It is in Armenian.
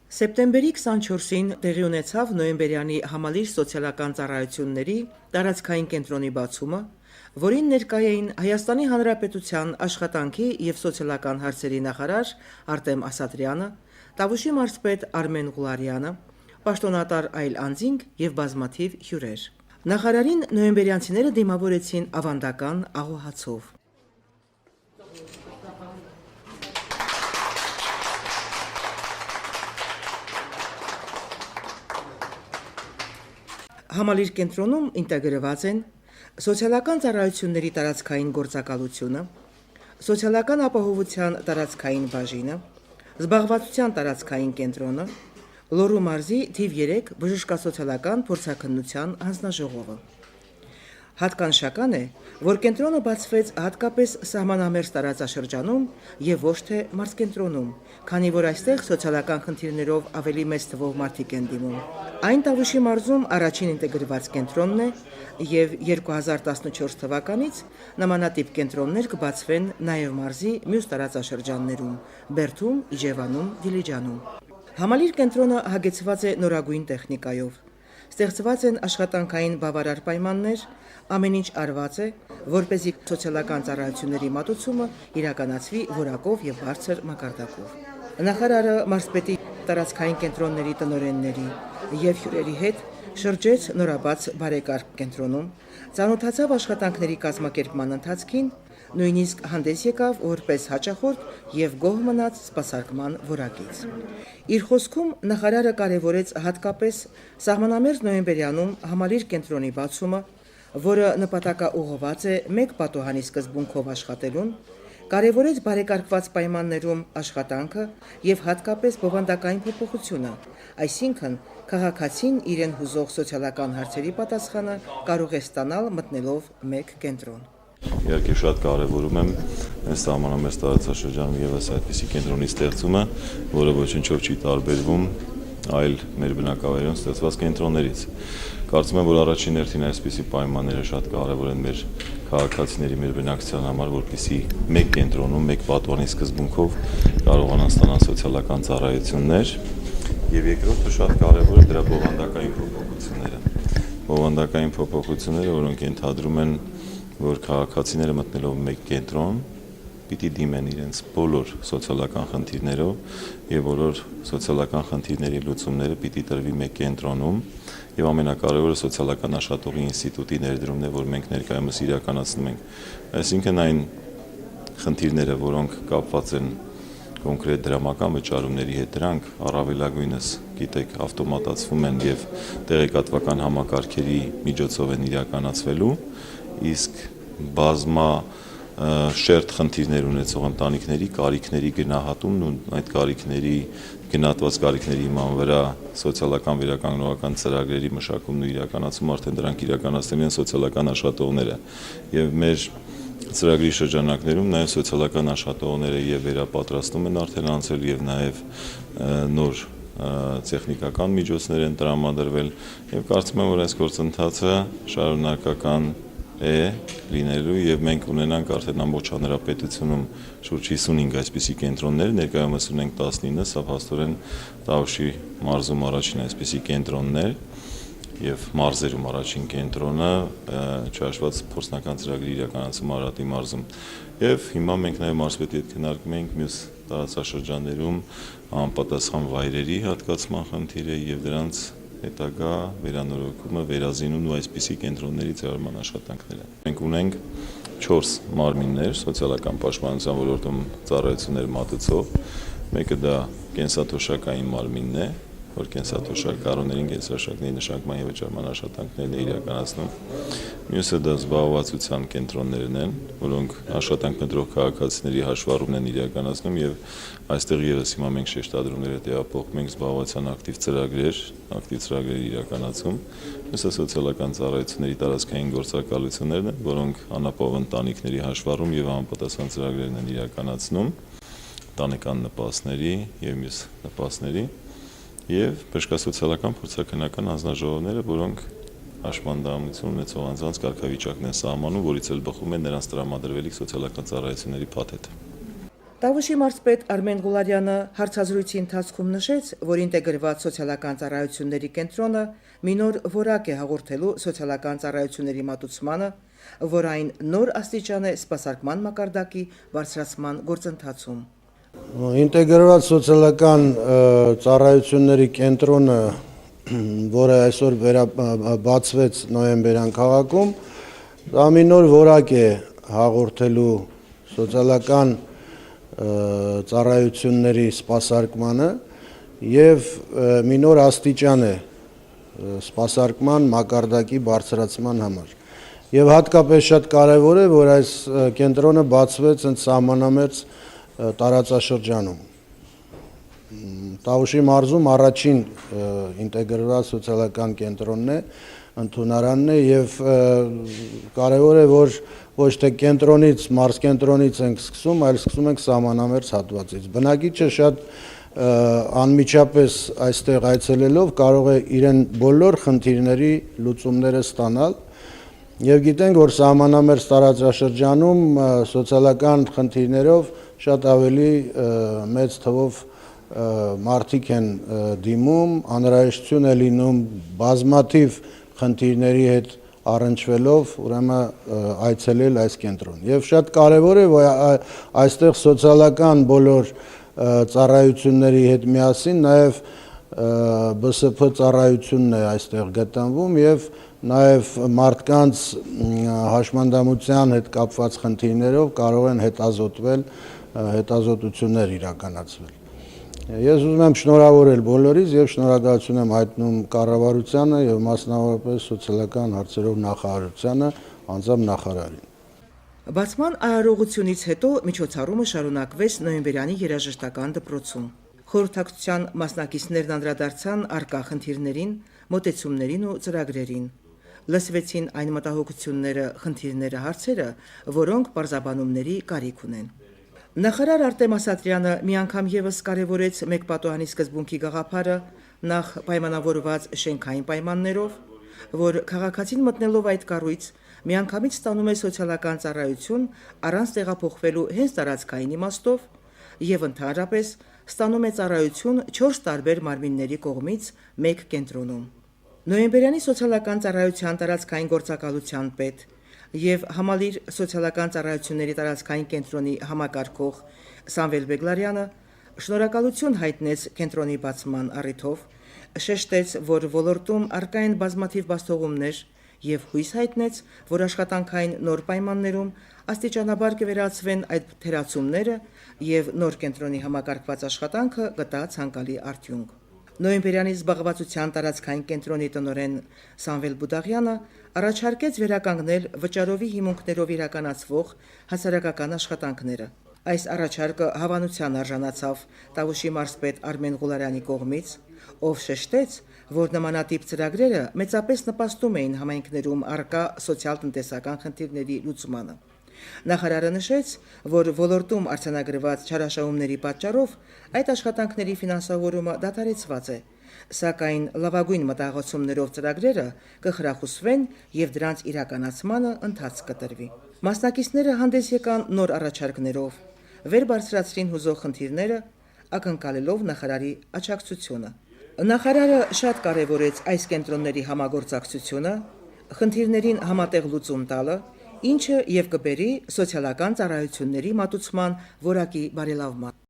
Սեպտեմբերի 24-ին տեղի ունեցավ նոյեմբերյանի համալիր սոցիալական ծառայությունների տարածքային կենտրոնի բացումը, որին ներկայ էին Հայաստանի Հանրապետության աշխատանքի և սոցիալական հարցերի նախարար Արտեմ Ասատրյանը, Տավուշի մարզպետ Արմեն Ղուլարյանը, պաշտոնատար այլ անձինք և բազմաթիվ հյուրեր։ Նախարարին նոյեմբերյանցիները դիմավորեցին ավանդական աղոհացով։ Համալիր կենտրոնում ինտեգրված են սոցիալական ծառայությունների տարածքային գործակալությունը, սոցիալական ապահովության տարածքային բաժինը, զբաղվածության տարածքային կենտրոնը, Լոռու մարզի թիվ 3 բժշկասոցիալական փորձաքննության հանձնաժողովը։ Հատկանշական է, որ կենտրոնը բացվեց հատկապես սահմանամերձ տարածաշրջանում և ոչ թե մարզկենտրոնում, քանի որ այստեղ սոցիալական խնդիրներով ավելի մեծ թվով մարդիկ են դիմում։ Այն Տավուշի մարզում առաջին ինտեգրված կենտրոնն է և 2014 թվականից նմանատիպ կենտրոններ կբացվեն նաև մարզի մյուս տարածաշրջաններում՝ Բերդում, Իջևանում, Դիլիջանում։ Համալիր կենտրոնը հագեցված է նորագույն տեխնիկայով։ Ստեղծված են աշխատանքային բավարար պայմաններ, ամեն ինչ արված է, որպեսզի սոցիալական ծառայությունների մատուցումը իրականացվի որակով և բարձր մակարդակով։ Նախարարը մարզպետի տարածքային կենտրոնների տնօրենների և հյուրերի հետ շրջեց նորաբաց բարեկարգ կենտրոնում, ծանոթացավ աշխատանքների կազմակերպման ընթացքին, նույնիսկ հանդես եկավ որպես հաճախորդ և գոհ մնաց սպասարկման որակից։ Իր խոսքում նախարարը կարևորեց հատկապես սահմանամերձ նոյեմբերյանում համալիր կենտրոնի բացումը, որը նպատակաուղղված է մեկ պատուհանի սկզբունքով աշխատելուն, կարևորեց բարեկարգված պայմաններում աշխատանքը և հատկապես բովանդակային փոփոխությունը, այսինքն քաղաքացին իրեն հուզող սոցիալական հարցերի պատասխանը կարող է ստանալ մտնելով մեկ կենտրոն։ Իհարկե շատ կարևորում եմ այս սահմանամերձ տարածաշրջանում ևս այդպիսի կենտրոնի ստեղծումը, որը ոչնչով չի տարբերվում այլ մեր բնակավայրում ստեղծված կենտրոններից։ Կարծում եմ, որ առաջին հերթին այսպիսի պայմանները շատ կարևոր են մեր քաղաքացիների, մեր բնակչության համար, որպեսզի մեկ կենտրոնում, մեկ պատուհանի սկզբունքով կարողանան ստանալ սոցիալական ծառայություններ, եւ երկրորդը շատ կարևոր է դրա բովանդակային փոփոխությունները։ Բովանդակային փոփոխությունները, որոնք ենթադրում են, որ քաղաքացիները մտնելով մեկ կենտրոն պիտի դիմեն իրենց բոլոր սոցիալական խնդիրներով եւ բոլոր սոցիալական խնդիրների լուծումները պիտի տրվի մեկ կենտրոնում եւ ամենակարևորը սոցիալական աշխատողի ինստիտուտի ներդրումն է, որ մենք ներկայումս իրականացնում ենք։ Այսինքն այն խնդիրները, որոնք կապված են կոնկրետ դրամական վճարումների հետ, դրանք առավելագույնս, գիտեք, ավտոմատացվում են եւ տեղեկատվական համակարգերի միջոցով են իրականացվելու, իսկ բազմա շերտ խնդիրներ ունեցող ընտանիքների կարիքների գնահատումն ու այդ գնահատված կարիքների հիման վրա սոցիալական վերականգնողական ծրագրերի մշակումն ու իրականացումը արդեն դրանք իրականացնել են սոցիալական աշխատողները եւ մեր ծրագրի շրջանակներում նաեւ սոցիալական աշխատողները եւ վերապատրաստում են արդեն անցել եւ նաեւ նոր տեխնիկական միջոցներ են տրամադրվել եւ կարծում եմ, որ այս գործընթացը շարունակական է լինելու եւ մենք ունենանք արդեն ամբողջ հանրապետությունում շուրջ 55 այսպիսի կենտրոններ, ներկայումս ունենք 19, սա փաստորեն Տավուշի մարզում առաջին այսպիսի կենտրոնն է եւ մարզերում առաջին կենտրոնը չհաշված փորձնական ծրագրի իրականացում Արարատի մարզում եւ հիմա մենք նաեւ մարզպետի հետ քննարկում ենք մյուս տարածաշրջաններում անպատասխան վայրերի հատկացման խնդիրը եւ դրանց հետագա վերանորոգումը, վերազինումն ու այսպիսի կենտրոնների ձեռարման աշխատանքները։ Մենք ունենք 4 մարմիններ սոցիալական պաշտպանության ոլորտում ծառայություններ մատուցող, մեկը դա կենսաթոշակային մարմինն է, որ կենսաթոշակ կառույցներին կենսաթոշակների նշանակման եւ վճարման աշխատանքներն է իրականացնում։ Մյուսը դա զբաղվածության կենտրոններն են, որոնք աշխատանք փնտրող քաղաքացիների հաշվառումն են իրականացնում եւ այստեղ եւս հիմա մենք շեշտադրումները տեղափոխում ենք զբաղվածության ակտիվ ծրագրեր իրականացում։ Մյուսը սոցիալական ծառայությունների տարածքային գործակալություններն են, որոնք անապահով ընտանիքների հաշվառում եւ համապատասխան ծրագրերն են իրականացնում, ընտանեկան նպաստների եւ մյուս նպաստների եւ բժշկասոցիալական փորձաքննական հանձնաժողովները, որոնք հաշմանդամություն ունեցող անձանց կարգավիճակն են սահմանում, որից էլ բխում է նրանց տրամադրվելիք սոցիալական ծառայությունների փաթեթը։ Տավուշի մարզպետ Արմեն Ղուլարյանը հարցազրույցի ընթացքում նշեց, որ ինտեգրված սոցիալական ծառայությունների կենտրոնը մի նոր որակ է հաղորդելու սոցիալական ծառայությունների մատուցմանը, որ այն նոր աստիճան է սպասարկման մակարդակի բարձրացման գործընթացում։ Ինտեգրված սոցիալական ծառայությունների կենտրոնը, որը այսօր բացվեց նոյեմբերյան քաղաքում, դա մի նոր որակ է հաղորդելու սոցիալական ծառայությունների սպասարկմանը եւ մի նոր աստիճան է սպասարկման մակարդակի բարձրացման համար։ Եվ հատկապես շատ կարևոր է, որ այս կենտրոնը բացվեց հենց սահմանամերձ տարածաշրջանում։ Տավուշի մարզում առաջին ինտեգրված սոցիալական կենտրոնն է, ընդունարանն է եւ կարևոր է, որ ոչ թե կենտրոնից, մարզ կենտրոնից ենք սկսում, այլ սկսում ենք սահմանամերձ հատվածից։ Բնակիչը շատ անմիջապես այստեղ այցելելով կարող է իրեն բոլոր խնդիրների լուծումները ստանալ եւ գիտենք, որ սահմանամերձ տարածաշրջանում սոցիալական խնդիրներով շատ ավելի մեծ թվով մարդիկ են դիմում, անհրաժեշտություն է լինում բազմաթիվ խնդիրների հետ առնչվելով, ուրեմն այցելել այս կենտրոն։ Եվ շատ կարևոր է, որ այստեղ սոցիալական բոլոր ծառայությունների հետ միասին նաև ԲՍՓ ծառայությունն է այստեղ գտնվում եւ նաև մարդկանց հաշմանդամության հետ կապված խնդիրներով կարող են հետազոտություններ իրականացվել։ Ես ուզում եմ շնորհավորել բոլորիս եւ շնորհակալություն եմ հայտնում կառավարությանը եւ մասնավորապես սոցիալական հարցերով նախարարությանը, անձամբ նախարարին։ Բացման արարողությունից հետո միջոցառումը շարունակվեց նոյեմբերյանի երաժշտական դպրոցում։ Խորհրդակցության մասնակիցներն անդրադարձան առկա խնդիրներին, մոտեցումներին ու ծրագրերին։ Լսվեցին այն մտահոգությունները, խնդիրները, հարցերը, որոնք պարզաբանումների կարիք ունեն։ Նախարար Արտեմ Ասատրյանը մի անգամ եւս կարևորեց մեկ պատոհանի սկզբունքի գաղափարը, նախ պայմանավորված շենքային պայմաններով, որ քաղաքացին մտնելով այդ կառույց միանգամից ստանում է սոցիալական ծառայություն առանց տեղափոխվելու հենց տարածքային իմաստով եւ ընդհանրապես ստանում է ծառայություն 4 տարբեր մարմինների կողմից մեկ կենտրոնում։ Նոյեմբերյանի սոցիալական ծառայության տարածքային գործակալության պետ եւ համալիր սոցիալական ծառայությունների տարածքային կենտրոնի համակարգող Սամվել Բեգլարյանը շնորհակալություն հայտնեց կենտրոնի բացման առիթով, շեշտեց, որ ոլորտում առկա են բազմաթիվ բացթողումներ եւ հույս հայտնեց, որ աշխատանքային նոր պայմաններում աստիճանաբար կվերացվեն այդ թերացումները եւ նոր կենտրոնի համակարգված աշխատանքը գտա ցանկալի արդյունք։ Նոյեմբերյանի զբաղվածության տարածքային կենտրոնի տնօրեն Սամվել Բուդաղյանը առաջարկեց վերականգնել վճարովի հիմունքներով իրականացվող հասարակական աշխատանքները։ Այս առաջարկը հավանության արժանացավ Տավուշի մարզպետ Արմեն Ղուլարյանի կողմից, ով շեշտեց, որ նմանատիպ ծրագրերը մեծապես նպաստում էին համայնքներում առկա սոցիալ-տնտեսական խնդիրների լուծմանը։ Նախարարը նշեց, որ ոլորտում արձանագրված չարաշահումների պատճառով այդ աշխատանքների ֆինանսավորումը դադարեցված է, սակայն լավագույն մտահղացումներով ծրագրերը կխրախուսվեն եւ դրանց իրականացմանը ընթացք կտրվի։ Մասնակիցները հանդես եկան նոր առաջարկներով, վեր բարձրացրին հուզող խնդիրները, ակնկալելով նախարարի աջակցությունը։ Նախարարը շատ կարևորեց այս կենտրոնների համագործակցությունը, խնդիրներին համատեղ լուծում տալը, ինչը եւ կբերի սոցիալական ծառայությունների մատուցման որակի բարելավման։